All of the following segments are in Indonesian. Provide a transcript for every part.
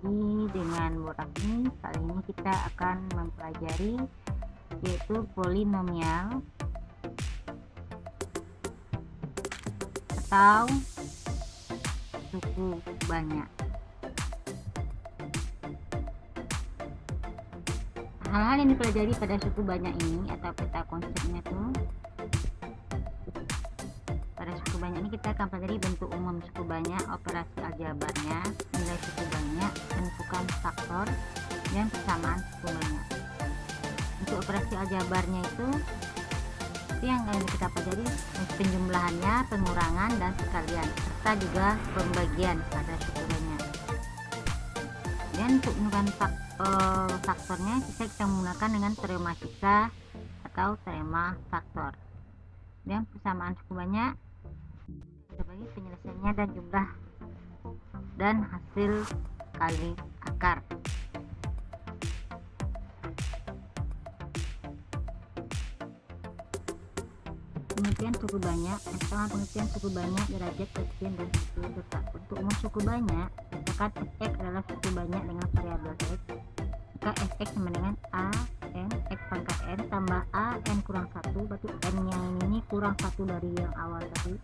lagi dengan borak ini. Kali ini kita akan mempelajari yaitu polinomial atau suku banyak. Hal-hal yang dipelajari pada suku banyak ini atau peta konsepnya tuh, pada suku banyak ini kita akan pelajari bentuk umum suku banyak, operasi aljabarnya, nilai suku banyak, tentukan faktor, dan persamaan suku banyak. Untuk operasi aljabarnya itu yang akan kita pelajari penjumlahannya, pengurangan, dan sekalian, serta juga pembagian pada suku banyak. Dan untuk menentukan faktornya kita menggunakan dengan teorema sisa atau teorema faktor. Dan persamaan suku banyak kita bagi penyelesaiannya dan jumlah dan hasil kali akar. Pengertian suku banyak. Yang pertama, pengertian suku banyak derajat koefisien dan suku tetap. Untuk umum suku banyak, misalkan fx adalah suku banyak dengan variabel x, maka fx sama dengan a n x pangkat n tambah a n kurang 1, berarti n yang ini kurang 1 dari yang awal tadi,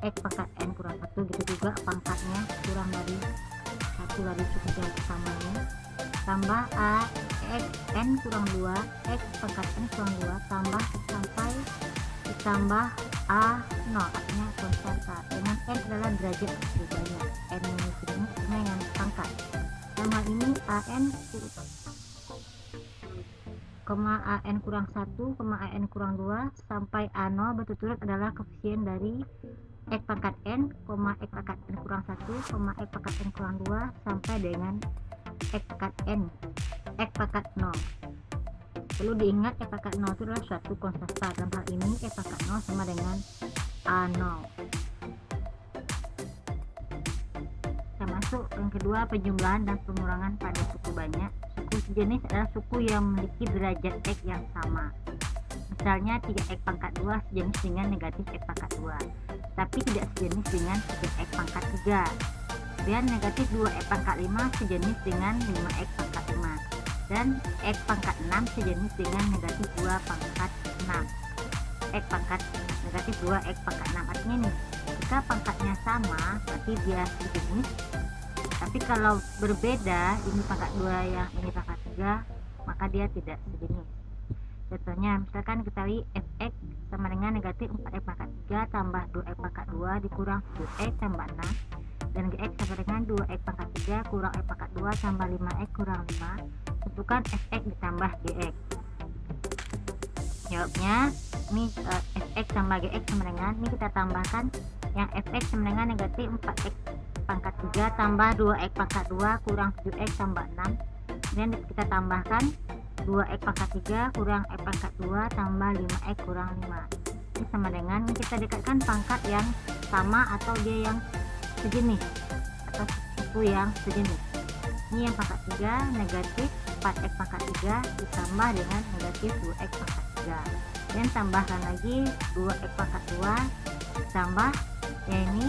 x pangkat n kurang 1, gitu juga pangkatnya kurang dari 1 dari suku yang pertamanya, tambah a x n kurang 2, x pangkat n kurang 2, tambah sampai ditambah a0, artinya konstanta, dengan n adalah derajat suku banyak, n ini dengan pangkat. Sama ini an an kurang 1, an kurang 2 sampai a0 berturut-turut adalah koefisien dari x pangkat n, x pangkat n kurang 1, x pangkat n kurang 2 sampai dengan x pangkat n, x pangkat 0. Perlu diingat x pangkat 0 itu adalah suatu konstanta. Dalam hal ini x pangkat 0 sama dengan a0. Kita masuk yang kedua, penjumlahan dan pengurangan pada suku banyak. Suku sejenis adalah suku yang memiliki derajat x yang sama. Misalnya 3x pangkat 2 sejenis dengan negatif x pangkat 2, tapi tidak sejenis dengan 3x pangkat 3. Kemudian negatif 2x pangkat 5 sejenis dengan 5x pangkat 5. Dan x pangkat 6 sejenis dengan negatif 2 pangkat 6. X pangkat negatif 2 x pangkat 6, artinya nih, jika pangkatnya sama berarti dia sejenis, tapi kalau berbeda, ini pangkat 2 yang ini pangkat 3, maka dia tidak sejenis. Contohnya misalkan kita lihat fx sama dengan negatif 4x pangkat 3 tambah 2x pangkat 2 dikurang 7x tambah 6, dan gx sama dengan 2x pangkat 3 kurang x pangkat 2 tambah 5x kurang 5. Tentukan fx ditambah gx. Jawabnya ini fx tambah gx sama dengan, ini kita tambahkan yang fx sama dengan negatif 4x pangkat 3 tambah 2x pangkat 2 kurang 7x tambah 6, dan kita tambahkan 2x pangkat 3 kurang x pangkat 2 tambah 5x kurang 5. Ini sama dengan, ini kita dekatkan pangkat yang sama atau dia yang sejenis atau suku yang sejenis. Ini yang pangkat 3 negatif 4x pangkat 3 ditambah dengan negatif 2x pangkat 3, dan tambahkan lagi 2x pangkat 2 ditambah ya ini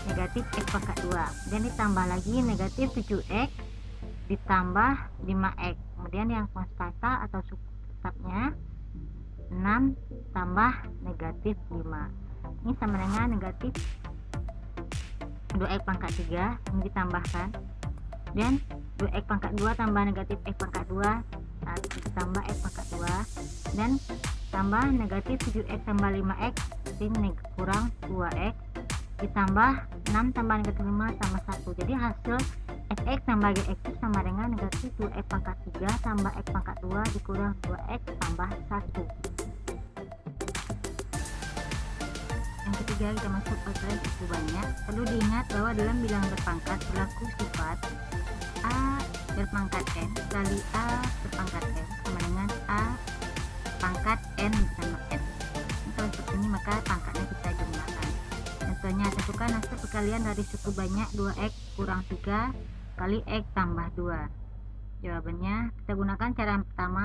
negatif x pangkat 2, dan ditambah lagi negatif 7x ditambah 5x. Kemudian yang konstanta atau suku tetapnya 6 tambah negatif 5, ini sama dengan negatif 2x pangkat 3, ini ditambahkan, dan 2x pangkat 2 tambah negatif x pangkat 2 ditambah x pangkat 2, dan tambah negatif 7x tambah 5x ini kurang 2x ditambah 6 tambah negatif 5 tambah 1. Jadi hasil fx tambah gx itu sama dengan negatif 2x pangkat 3 tambah x pangkat 2 dikurang 2x tambah 1. Yang ketiga, kita masuk pelajaran suku banyak. Perlu diingat bahwa dalam bilangan berpangkat berlaku sifat a berpangkat n kali a berpangkat n sama dengan a pangkat n ditambah n. Kalau seperti ini maka pangkatnya kita jumlahkan. Contohnya, tentukan hasil perkalian dari suku banyak 2x kurang 3 kali x tambah 2. Jawabannya kita gunakan cara yang pertama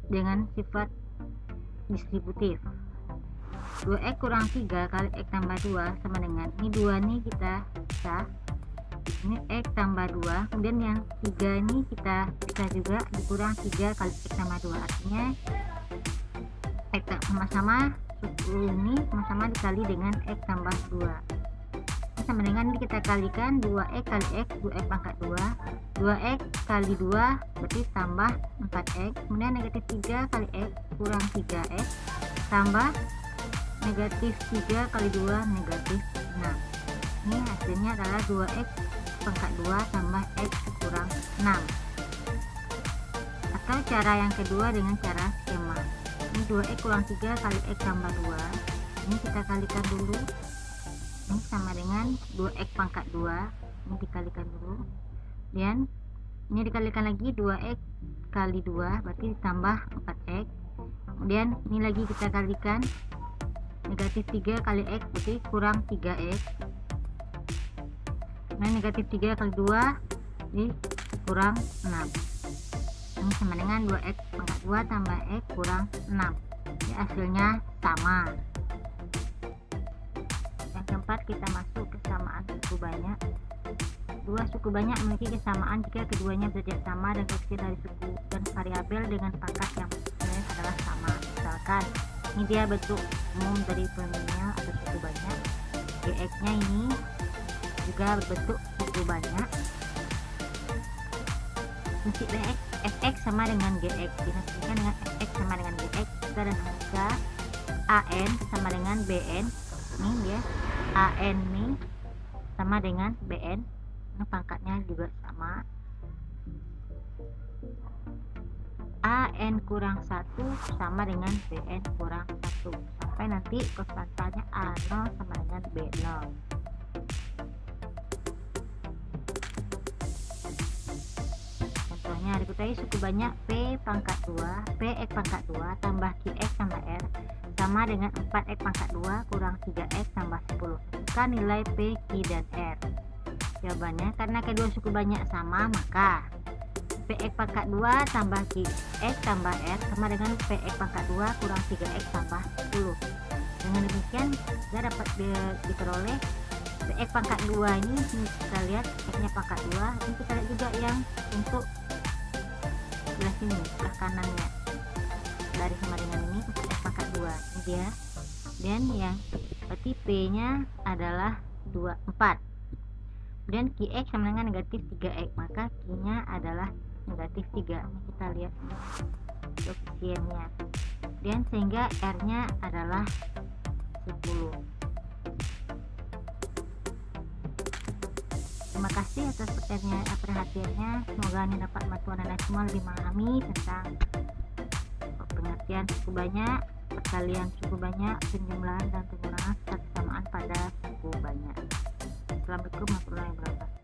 dengan sifat distributif. 2x kurang 3 kali x tambah 2 sama dengan, ini 2 nih kita bisa ini X tambah 2, kemudian yang 3 ini kita bisa juga dikurang 3 kali X tambah 2, artinya X sama-sama suku ini sama-sama dikali dengan X tambah 2 ini sama dengan ini kita kalikan 2X kali X, 2X pangkat 2, 2X kali 2 berarti tambah 4X, kemudian negatif 3 kali X kurang 3X tambah negatif 3 kali 2 negatif 6. Ini hasilnya adalah 2X pangkat 2 tambah X kurang 6. Atau cara yang kedua dengan cara skema. Ini 2X kurang 3 kali X tambah 2. Ini kita kalikan dulu. Ini sama dengan 2X pangkat 2. Ini dikalikan dulu. Dan ini dikalikan lagi 2X kali 2 berarti ditambah 4X. Kemudian ini lagi kita kalikan negatif 3 kali X berarti kurang 3X. Nah negatif 3 kali 2 ini kurang 6. Ini sama dengan 2X pangkat 2 tambah X kurang 6. Ini hasilnya sama. Yang keempat kita masuk kesamaan suku banyak. Dua suku banyak memiliki kesamaan jika keduanya berjumlah sama dan koefisien dari suku dan variabel dengan pangkat yang sebenarnya adalah sama. Misalkan ini dia bentuk umum dari polinomial atau suku banyak. Gx nya ini juga berbentuk suku banyak. Prinsip fx sama dengan gx dinamakan dengan fx sama dengan gx jika dan jika an sama dengan bn. Ini dia an ini sama dengan bn. Ini pangkatnya juga sama. an kurang 1 sama dengan bn kurang 1 sampai nanti konstantanya a0 sama dengan b0. Contohnya diketahui suku banyak p pangkat 2 px pangkat 2 tambah qx tambah r sama dengan 4x pangkat 2 kurang 3x tambah 10. Tentukan nilai p, q, dan r. Jawabannya karena kedua suku banyak sama, maka px pangkat 2 tambah qx tambah r sama dengan px pangkat 2 kurang 3x tambah 10. Dengan demikian kita dapat diperoleh px pangkat 2 ini kita lihat x nya pangkat 2. Ini kita lihat juga yang untuk sebelah sini, sebelah kanannya dari sama dengan ini 4x pangkat 2 ini dia. Dan yang berarti p nya adalah 4. Kemudian qx sama dengan negatif 3x, maka q nya adalah negatif 3. Ini kita lihat koefisiennya. Dan sehingga r nya adalah 10. Terima kasih atas perhatiannya. Semoga Anda dapat membantu Anda semua lebih memahami tentang pengertian suku banyak, perkalian suku banyak, penjumlahan dan pengurangan serta kesamaan pada suku banyak. Assalamualaikum warahmatullahi wabarakatuh.